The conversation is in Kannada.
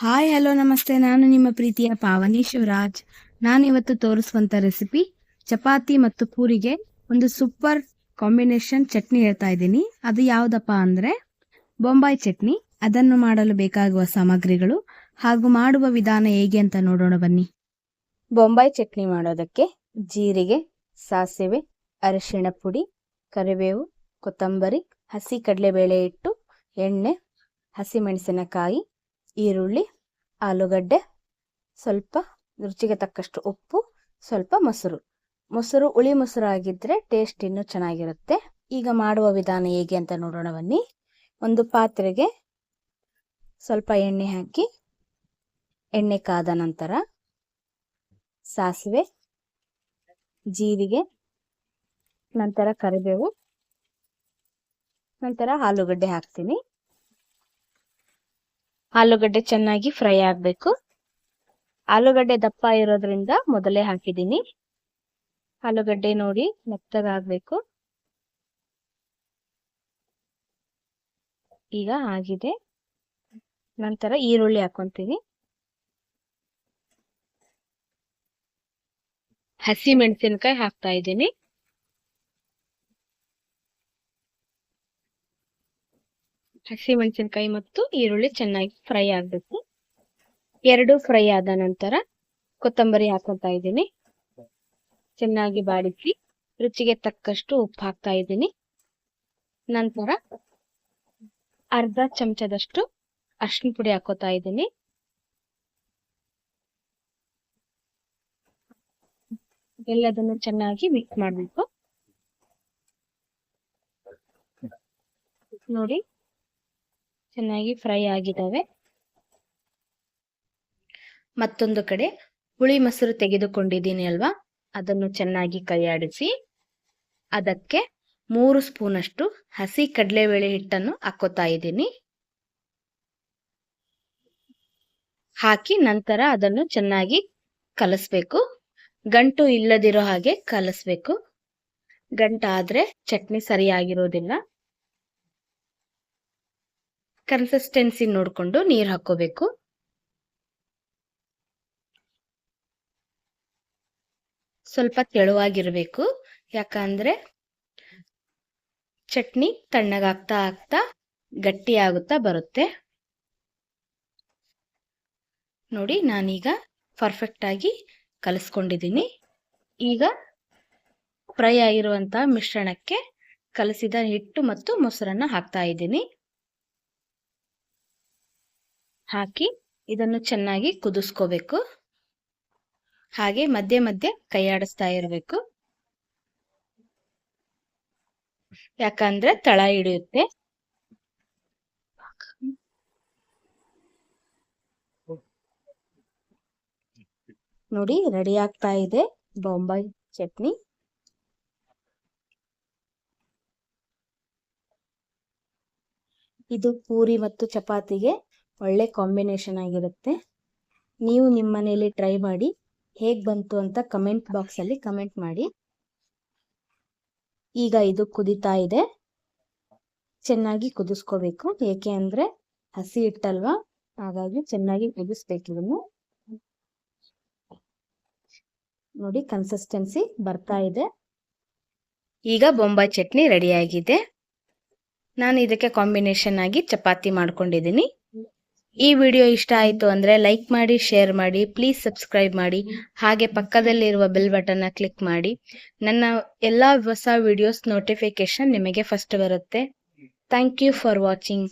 ಹಾಯ್ ಹಲೋ ನಮಸ್ತೆ. ನಾನು ನಿಮ್ಮ ಪ್ರೀತಿಯ ಪಾವನಿ ಶಿವರಾಜ್. ನಾನಿವತ್ತು ತೋರಿಸುವಂಥ ರೆಸಿಪಿ ಚಪಾತಿ ಮತ್ತು ಪೂರಿಗೆ ಒಂದು ಸೂಪರ್ ಕಾಂಬಿನೇಷನ್ ಚಟ್ನಿ ಹೇಳ್ತಾ ಇದ್ದೀನಿ. ಅದು ಯಾವುದಪ್ಪ ಅಂದರೆ ಬೊಂಬಾಯಿ ಚಟ್ನಿ. ಅದನ್ನು ಮಾಡಲು ಬೇಕಾಗುವ ಸಾಮಗ್ರಿಗಳು ಹಾಗೂ ಮಾಡುವ ವಿಧಾನ ಹೇಗೆ ಅಂತ ನೋಡೋಣ ಬನ್ನಿ. ಬೊಂಬಾಯಿ ಚಟ್ನಿ ಮಾಡೋದಕ್ಕೆ ಜೀರಿಗೆ, ಸಾಸಿವೆ, ಅರಿಶಿಣ ಪುಡಿ, ಕರಿಬೇವು, ಕೊತ್ತಂಬರಿ, ಹಸಿ ಕಡಲೆಬೇಳೆ ಹಿಟ್ಟು, ಎಣ್ಣೆ, ಹಸಿಮೆಣಸಿನಕಾಯಿ, ಈರುಳ್ಳಿ, ಆಲೂಗಡ್ಡೆ, ಸ್ವಲ್ಪ ರುಚಿಗೆ ತಕ್ಕಷ್ಟು ಉಪ್ಪು, ಸ್ವಲ್ಪ ಮೊಸರು ಹುಳಿ ಮೊಸರು ಆಗಿದ್ರೆ ಟೇಸ್ಟ್ ಇನ್ನೂ ಚೆನ್ನಾಗಿರುತ್ತೆ. ಈಗ ಮಾಡುವ ವಿಧಾನ ಹೇಗೆ ಅಂತ ನೋಡೋಣ ಬನ್ನಿ. ಒಂದು ಪಾತ್ರೆಗೆ ಸ್ವಲ್ಪ ಎಣ್ಣೆ ಹಾಕಿ, ಎಣ್ಣೆ ಕಾದ ನಂತರ ಸಾಸಿವೆ, ಜೀರಿಗೆ, ನಂತರ ಕರಿಬೇವು, ನಂತರ ಆಲೂಗಡ್ಡೆ ಹಾಕ್ತೀನಿ. ಆಲೂಗಡ್ಡೆ ಚೆನ್ನಾಗಿ ಫ್ರೈ ಆಗಬೇಕು. ಆಲೂಗಡ್ಡೆ ದಪ್ಪ ಇರೋದ್ರಿಂದ ಮೊದಲೇ ಹಾಕಿದ್ದೀನಿ. ಆಲೂಗಡ್ಡೆ ನೋಡಿ ಮೆತ್ತಗಾಗಬೇಕು. ಈಗ ಆಗಿದೆ. ನಂತರ ಈರುಳ್ಳಿ ಹಾಕೊಂತೀನಿ. ಹಸಿ ಮೆಣಸಿನಕಾಯಿ ಹಾಕ್ತಾ ಇದ್ದೀನಿ. ಹಸಿ ಮೆಣಸಿನಕಾಯಿ ಮತ್ತು ಈರುಳ್ಳಿ ಚೆನ್ನಾಗಿ ಫ್ರೈ ಆಗಬೇಕು. ಎರಡು ಫ್ರೈ ಆದ ನಂತರ ಕೊತ್ತಂಬರಿ ಹಾಕೊತಾ ಇದ್ದೀನಿ. ಚೆನ್ನಾಗಿ ಬಾಡಿಸಿ ರುಚಿಗೆ ತಕ್ಕಷ್ಟು ಉಪ್ಪು ಹಾಕ್ತಾ ಇದ್ದೀನಿ. ನಂತರ ಅರ್ಧ ಚಮಚದಷ್ಟು ಅರಿಶಿನ ಪುಡಿ ಹಾಕೋತಾ ಇದ್ದೀನಿ. ಎಲ್ಲದನ್ನು ಚೆನ್ನಾಗಿ ಮಿಕ್ಸ್ ಮಾಡಬೇಕು. ನೋಡಿ ಚೆನ್ನಾಗಿ ಫ್ರೈ ಆಗಿದ್ದಾವೆ. ಮತ್ತೊಂದು ಕಡೆ ಹುಳಿ ಮೊಸರು ತೆಗೆದುಕೊಂಡಿದ್ದೀನಿ ಅಲ್ವಾ, ಅದನ್ನು ಚೆನ್ನಾಗಿ ಕೈಯಾಡಿಸಿ ಅದಕ್ಕೆ 3 ಸ್ಪೂನಷ್ಟು ಹಸಿ ಕಡಲೆಬೇಳೆ ಹಿಟ್ಟನ್ನು ಹಾಕೋತಾ ಇದ್ದೀನಿ. ಹಾಕಿ ನಂತರ ಅದನ್ನು ಚೆನ್ನಾಗಿ ಕಲಸ್ಬೇಕು. ಗಂಟು ಇಲ್ಲದಿರೋ ಹಾಗೆ ಕಲಸ್ಬೇಕು. ಗಂಟಾದ್ರೆ ಚಟ್ನಿ ಸರಿಯಾಗಿರೋದಿಲ್ಲ. ಕನ್ಸಿಸ್ಟೆನ್ಸಿ ನೋಡಿಕೊಂಡು ನೀರು ಹಾಕೋಬೇಕು. ಸ್ವಲ್ಪ ತೆಳುವಾಗಿರಬೇಕು, ಯಾಕಂದ್ರೆ ಚಟ್ನಿ ತಣ್ಣಗಾಗ್ತಾ ಆಗ್ತಾ ಗಟ್ಟಿ ಆಗುತ್ತಾ ಬರುತ್ತೆ. ನೋಡಿ ನಾನೀಗ ಪರ್ಫೆಕ್ಟ್ ಆಗಿ ಕಲಿಸ್ಕೊಂಡಿದ್ದೀನಿ. ಈಗ ಫ್ರೈ ಆಗಿರುವಂತಹ ಮಿಶ್ರಣಕ್ಕೆ ಕಲಸಿದ ಹಿಟ್ಟು ಮತ್ತು ಮೊಸರನ್ನ ಹಾಕ್ತಾ ಇದ್ದೀನಿ. ಹಾಕಿ ಇದನ್ನು ಚೆನ್ನಾಗಿ ಕುದಿಸ್ಕೋಬೇಕು. ಹಾಗೆ ಮಧ್ಯೆ ಮಧ್ಯೆ ಕೈಯಾಡಿಸ್ತಾ ಇರಬೇಕು, ಯಾಕಂದ್ರೆ ತಳ ಹಿಡಿಯುತ್ತೆ. ನೋಡಿ ರೆಡಿ ಆಗ್ತಾ ಇದೆ ಬೊಂಬಾಯಿ ಚಟ್ನಿ. ಇದು ಪೂರಿ ಮತ್ತು ಚಪಾತಿಗೆ ಒಳ್ಳೆ ಕಾಂಬಿನೇಷನ್ ಆಗಿರುತ್ತೆ. ನೀವು ನಿಮ್ಮ ಮನೆಯಲ್ಲಿ ಟ್ರೈ ಮಾಡಿ ಹೇಗೆ ಬಂತು ಅಂತ ಕಮೆಂಟ್ ಬಾಕ್ಸ್ ಅಲ್ಲಿ ಕಮೆಂಟ್ ಮಾಡಿ. ಈಗ ಇದು ಕುದಿತಾ ಇದೆ. ಚೆನ್ನಾಗಿ ಕುದಿಸ್ಕೋಬೇಕು, ಏಕೆ ಅಂದ್ರೆ ಹಸಿ ಹಿಟ್ಟಲ್ವಾ, ಹಾಗಾಗಿ ಚೆನ್ನಾಗಿ ಕುದಿಸ್ಬೇಕು. ಇದನ್ನು ನೋಡಿ ಕನ್ಸಿಸ್ಟೆನ್ಸಿ ಬರ್ತಾ ಇದೆ. ಈಗ ಬೊಂಬಾಯಿ ಚಟ್ನಿ ರೆಡಿ ಆಗಿದೆ. ನಾನು ಇದಕ್ಕೆ ಕಾಂಬಿನೇಷನ್ ಆಗಿ ಚಪಾತಿ ಮಾಡ್ಕೊಂಡಿದ್ದೀನಿ. ಈ ವಿಡಿಯೋ ಇಷ್ಟ ಆಯಿತು ಅಂದರೆ ಲೈಕ್ ಮಾಡಿ, ಶೇರ್ ಮಾಡಿ, ಪ್ಲೀಸ್ ಸಬ್ಸ್ಕ್ರೈಬ್ ಮಾಡಿ. ಹಾಗೆ ಪಕ್ಕದಲ್ಲಿರುವ ಬೆಲ್ ಬಟನ್ನ ಕ್ಲಿಕ್ ಮಾಡಿ. ನನ್ನ ಎಲ್ಲ ಹೊಸ ವಿಡಿಯೋಸ್ ನೋಟಿಫಿಕೇಶನ್ ನಿಮಗೆ ಫಸ್ಟ್ ಬರುತ್ತೆ. Thank you for watching.